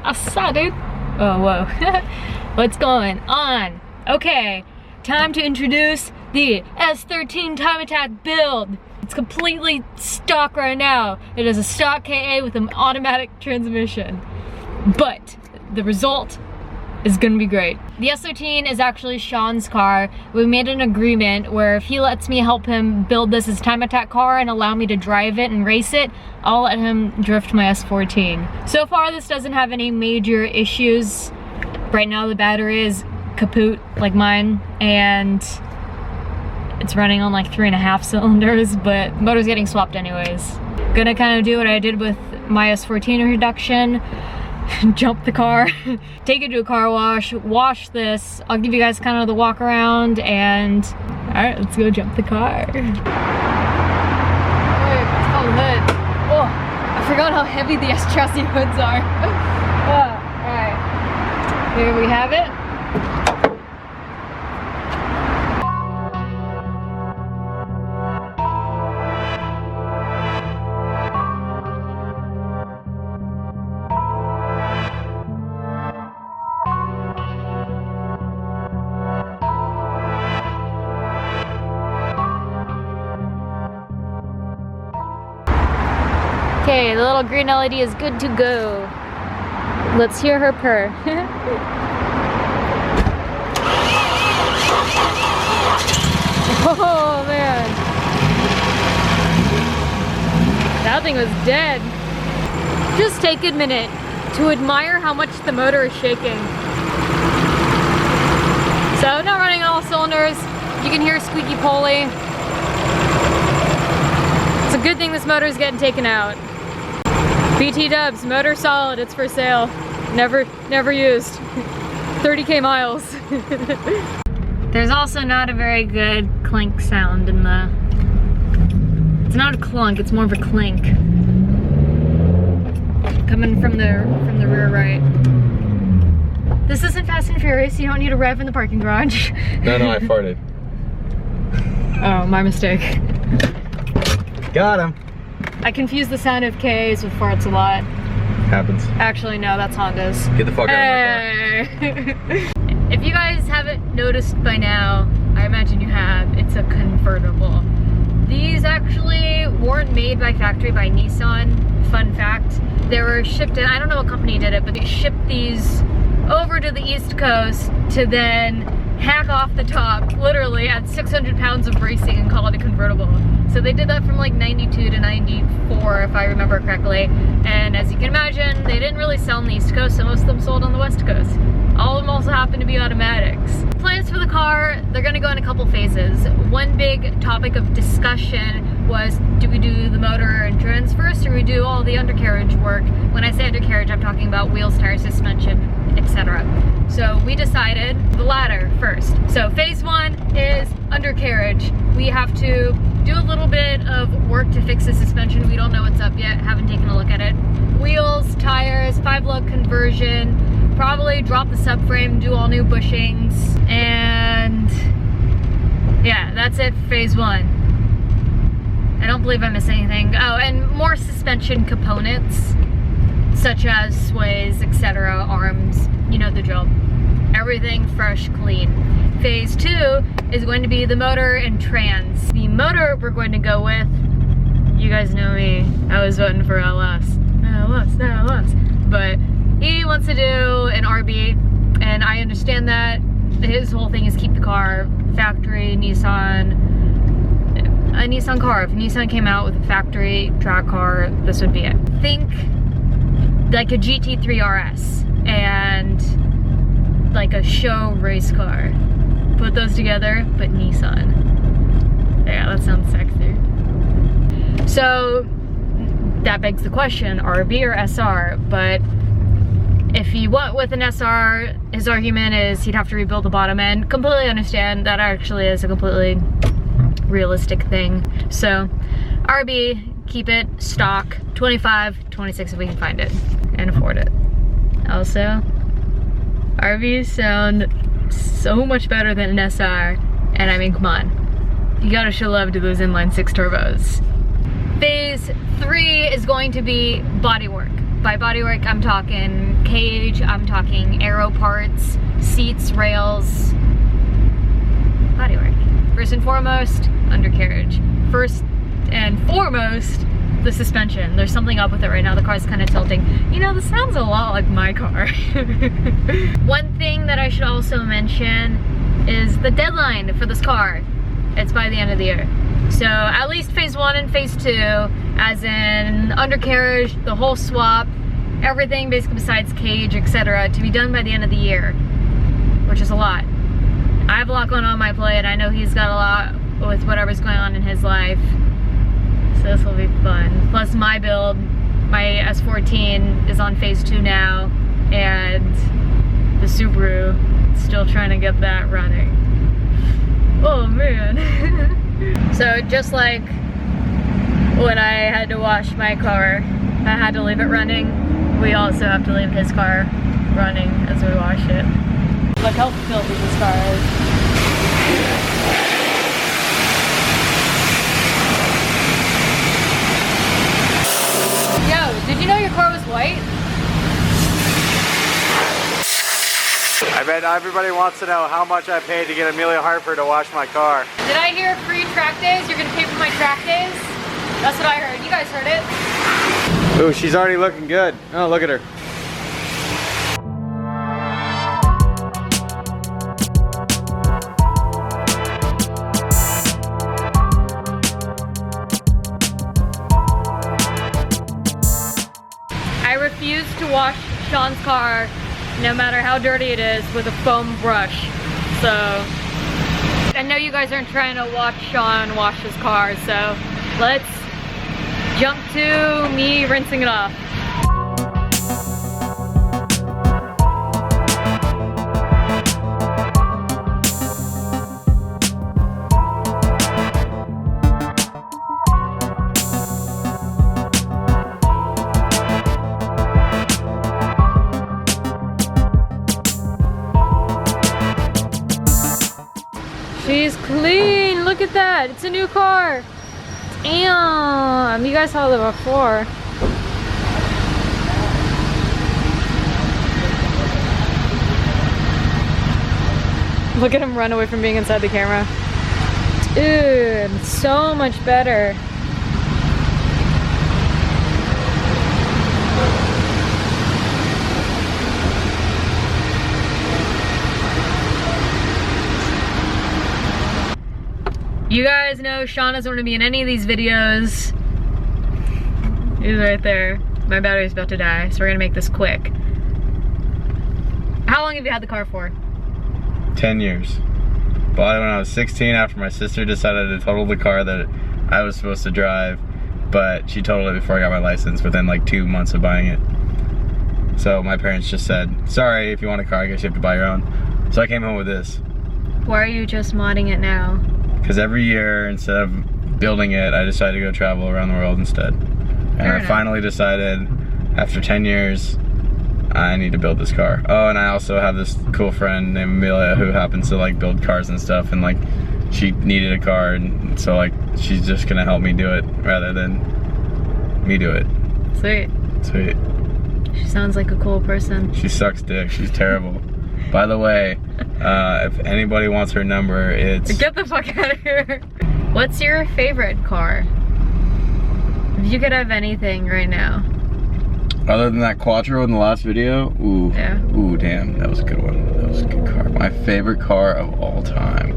I saw, dude. Oh, whoa. What's going on? Okay, time to introduce the S13 Time Attack build. It's completely stock right now. It is a stock KA with an automatic transmission. But the result is gonna be great. The S13 is actually Sean's car. We made an agreement where if he lets me help him build this as Time Attack car and allow me to drive it and race it, I'll let him drift my S14. So far this doesn't have any major issues. Right now the battery is kaput like mine, and it's running on like 3.5 cylinders, but the motor's getting swapped anyways. Gonna kind of do what I did with my S14 introduction. Jump the car, take it to a car wash this. I'll give you guys kind of the walk around, and all right, let's go jump the car. Wait, it's called the hood. Oh, I forgot how heavy the S chassis hoods are. All right, here we have it. Okay, the little green LED is good to go. Let's hear her purr. Oh man. That thing was dead. Just take a minute to admire how much the motor is shaking. So not running on all cylinders. You can hear squeaky pulley. It's a good thing this motor is getting taken out. BT dubs, motor solid, it's for sale. Never used. 30K miles. There's also not a very good clink sound in the... It's not a clunk, it's more of a clink. Coming from the rear right. This isn't Fast and Furious, you don't need a rev in the parking garage. No, I farted. Oh, my mistake. Got him. I confuse the sound of KAs with farts a lot. Happens. Actually, no, that's Honda's. Get the fuck out of my car. If you guys haven't noticed by now, I imagine you have, it's a convertible. These actually weren't made by factory by Nissan. Fun fact. They were shipped in, I don't know what company did it, but they shipped these over to the East Coast to then hack off the top, literally add 600 pounds of racing and call it a convertible. So they did that from like 92 to 94, if I remember correctly. And as you can imagine, they didn't really sell on the East Coast, so most of them sold on the West Coast. All of them also happen to be automatics. Plans for the car, they're gonna go in a couple phases. One big topic of discussion was, do we do the motor and trans first, or we do all the undercarriage work? When I say undercarriage, I'm talking about wheels, tires, suspension, etc. So we decided the latter first. So phase 1 is undercarriage. We have to do a little bit of work to fix the suspension. We don't know what's up yet, haven't taken a look at it. Wheels, tires, 5-lug conversion, probably drop the subframe, do all new bushings, and yeah, that's it for phase 1. I don't believe I missed anything. Oh, and more suspension components, such as sways, etc., arms, you know the drill. Everything fresh, clean. Phase 2 is going to be the motor and trans. The motor we're going to go with, you guys know me, I was voting for LS. But he wants to do an RB, and I understand that. His whole thing is keep the car factory Nissan, a Nissan car. If Nissan came out with a factory track car, this would be it. Think like a GT3 RS and like a show race car. Put those together, but Nissan. Yeah, that sounds sexy. So that begs the question, RB or SR? But if he went with an SR, his argument is he'd have to rebuild the bottom end. Completely understand, that actually is a completely realistic thing. So RB, keep it stock, 25, 26 if we can find it and afford it. Also, RVs sound so much better than an SR, and I mean, come on, you gotta show love to those inline 6 turbos. Phase 3 is going to be bodywork. by bodywork, I'm talking cage, I'm talking aero parts, seats, rails, bodywork. First and foremost, undercarriage. First and foremost, the suspension. There's something up with it right now. The car's kind of tilting. You know, this sounds a lot like my car. One thing that I should also mention is the deadline for this car. It's by the end of the year. So at least phase 1 and phase 2, as in undercarriage, the whole swap, everything basically besides cage, etc., to be done by the end of the year, which is a lot. I have a lot going on my plate. I know he's got a lot with whatever's going on in his life. So this will be fun. Plus my build, my S14 is on phase 2 now, and the Subaru, still trying to get that running. Oh man. So just like when I had to wash my car, I had to leave it running, we also have to leave his car running as we wash it. Look how filthy this car is. Yo, did you know your car was white? I bet everybody wants to know how much I paid to get Amelia Hartford to wash my car. Did I hear free track days? You're gonna pay for my track days? That's what I heard. You guys heard it. Ooh, she's already looking good. Oh, look at her. I refuse to wash Sean's car, no matter how dirty it is, with a foam brush. So I know you guys aren't trying to watch Sean wash his car, so let's jump to me rinsing it off. She's clean, look at that, it's a new car. Damn, you guys saw that before. Look at him run away from being inside the camera. Dude, so much better. You guys know Sean doesn't want to be in any of these videos. He's right there. My battery's about to die, so we're gonna make this quick. How long have you had the car for? 10 years. Bought it when I was 16 after my sister decided to total the car that I was supposed to drive, but she totaled it before I got my license within like 2 months of buying it. So my parents just said, sorry, if you want a car, I guess you have to buy your own. So I came home with this. Why are you just modding it now? Because every year, instead of building it, I decided to go travel around the world instead. And Fair I enough. finally decided, after 10 years, I need to build this car. Oh, and I also have this cool friend named Amelia who happens to like build cars and stuff, and like she needed a car, and so like she's just gonna help me do it rather than me do it. Sweet. Sweet. She sounds like a cool person. She sucks dick. She's terrible. By the way, if anybody wants her number, it's... Get the fuck out of here. What's your favorite car? If you could have anything right now. Other than that Quattro in the last video, ooh, Yeah. Ooh, damn, that was a good one. That was a good car. My favorite car of all time.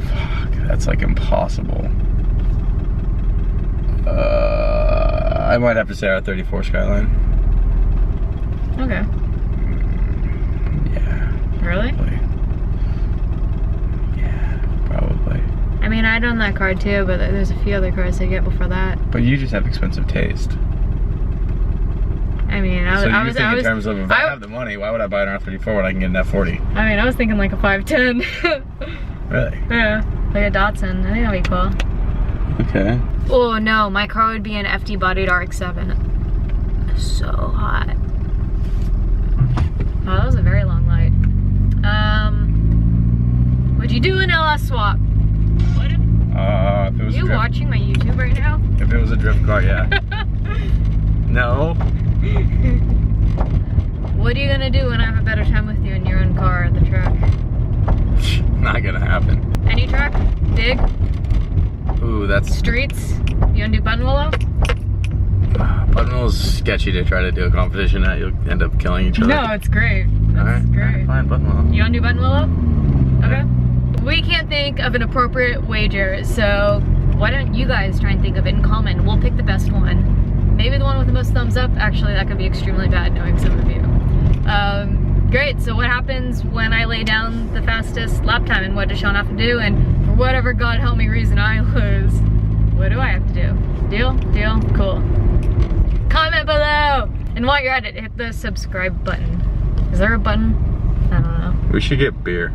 Fuck, that's like impossible. I might have to say our 34 Skyline. Okay. Yeah. Really? Probably. Yeah, probably. I mean, I'd own that car too, but there's a few other cars I get before that. But you just have expensive taste. I mean, So you think in terms of if I have the money, why would I buy an R34 when I can get an F40? I mean, I was thinking like a 510. Really? Yeah, like a Datsun. I think that'd be cool. Okay. Oh no, my car would be an FD bodied RX-7. So hot. Oh, that was a very long light. Would you do an LS swap? If it was Are you watching my YouTube right now? If it was a drift car, yeah. No. What are you gonna do when I have a better time with you in your own car at the track? Not gonna happen. Any track? Dig? Ooh, that's... Streets? You wanna do Buttonwillow? Buttonwillow's sketchy to try to do a competition at. You'll end up killing each other. No, it's great. Alright, great. fine, Buttonwillow. You wanna do Buttonwillow? Okay. We can't think of an appropriate wager, so why don't you guys try and think of it in common? We'll pick the best one. Maybe the one with the most thumbs up. Actually, that could be extremely bad knowing some of you. Great, so what happens when I lay down the fastest lap time, and what does Sean have to do? And for whatever God help me reason I lose, what do I have to do? Deal? Deal? Cool. Comment below! And while you're at it, hit the subscribe button. Is there a button? I don't know. We should get beer.